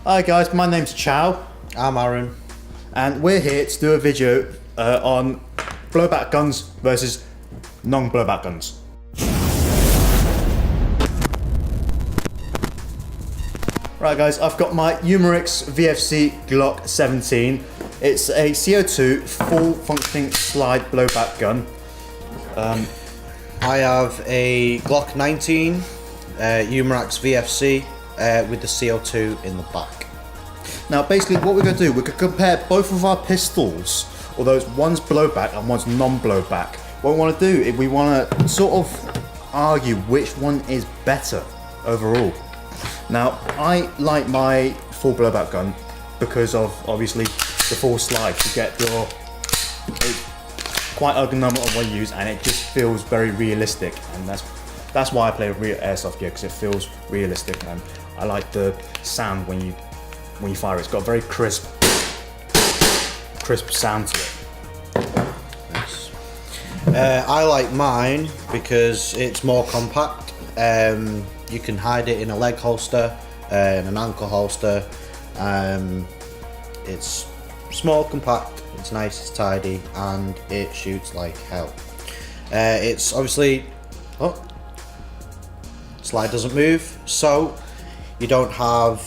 Hi guys, my name's Chow. I'm Aaron. And we're here to do a video on blowback guns versus non-blowback guns. Right guys, I've got my Umerix VFC Glock 17. It's a CO2 full functioning slide blowback gun. I have a Glock 19 Umerix VFC with the CO2 in the back. Now basically what we're going to do, we could compare both of our pistols, although one's blowback and one's non-blowback. What we want to do is we want to sort of argue which one is better overall. Now I like my full blowback gun because of obviously the full slide. You get your quite ergonomic on what you use and it just feels very realistic, and that's why I play real airsoft gear, because it feels realistic and I like the sound when you fire it. It's got a very crisp sound to it. Nice. I like mine because it's more compact. You can hide it in a leg holster, in an ankle holster. It's small, compact, it's nice, it's tidy, and it shoots like hell. It's obviously, slide doesn't move, so you don't have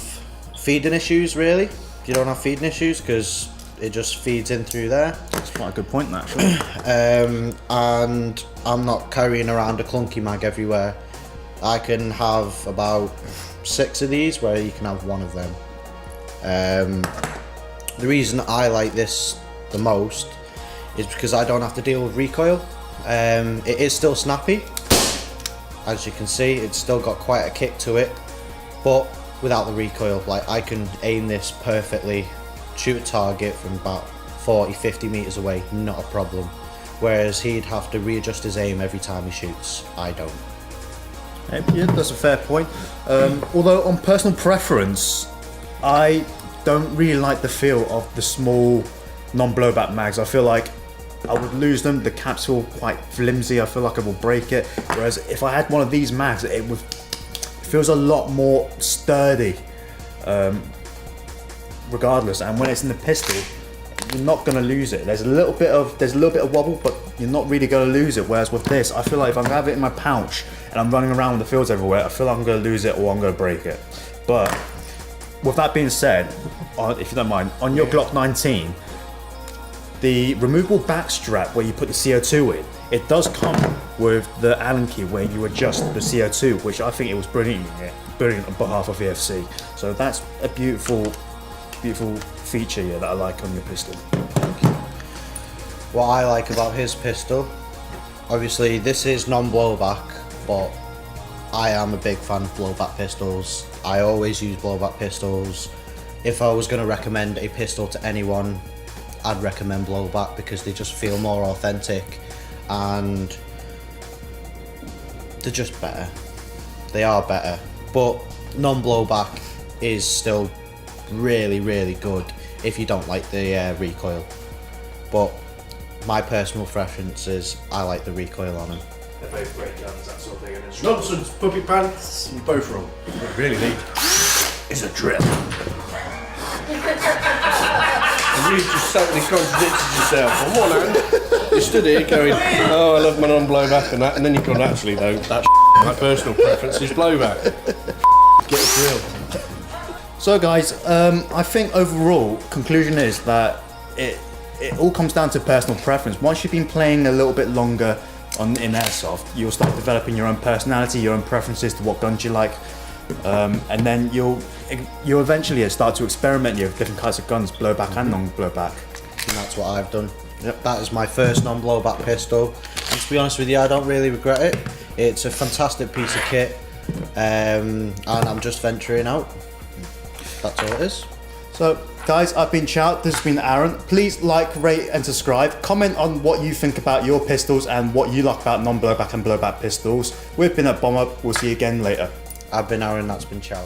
feeding issues really. You don't have feeding issues because it just feeds in through there. That's quite a good point actually. And I'm not carrying around a clunky mag everywhere. I can have about 6 of these where you can have 1 of them. The reason I like this the most is because I don't have to deal with recoil. It is still snappy, as you can see. It's still got quite a kick to it, but without the recoil. Like, I can aim this perfectly, shoot a target from about 40-50 meters away, not a problem. Whereas he'd have to readjust his aim every time he shoots. I don't. Yeah, that's a fair point. Although on personal preference, I don't really like the feel of the small non-blowback mags. I feel like I would lose them. The caps feel quite flimsy. I feel like I will break it. Whereas if I had one of these mags, it feels a lot more sturdy, regardless. And when it's in the pistol, you're not going to lose it. There's a little bit of wobble, but you're not really going to lose it. Whereas with this, I feel like if I'm going to have it in my pouch and I'm running around with the fields everywhere, I feel like I'm going to lose it or I'm going to break it. But with that being said, if you don't mind, on your Glock 19, the removable back strap where you put the CO2 in, it does come with the Allen key where you adjust the CO2, which I think it was brilliant on behalf of VFC. So that's a beautiful feature here that I like on your pistol. What I like about his pistol, obviously this is non-blowback, but I am a big fan of blowback pistols. I always use blowback pistols. If I was going to recommend a pistol to anyone, I'd recommend blowback because they just feel more authentic and they're just better. They are better, but non-blowback is still really, really good if you don't like the recoil. But my personal preference is I like the recoil on them. They're both great guns, that sort of thing. And it's Nonsense, puppy pants, you're both wrong. What you really need is a drill. And you've just totally contradicted yourself. On one hand, you stood here going, oh, I love my non-blowback and that, and then you've gone, actually though, that's my personal preference is blowback. Get a drill. So guys, I think overall conclusion is that it all comes down to personal preference. Once you've been playing a little bit longer in airsoft, you'll start developing your own personality, your own preferences to what guns you like, and then you'll eventually start to experiment with different kinds of guns, blowback and non-blowback. And that's what I've done. Yep. That is my first non-blowback pistol, and to be honest with you, I don't really regret it. It's a fantastic piece of kit, and I'm just venturing out. That's all it is. So guys, I've been Chow, this has been Aaron. Please like, rate and subscribe. Comment on what you think about your pistols and what you like about non-blowback and blowback pistols. We've been at Bomb Up, we'll see you again later. I've been Aaron, that's been Chow.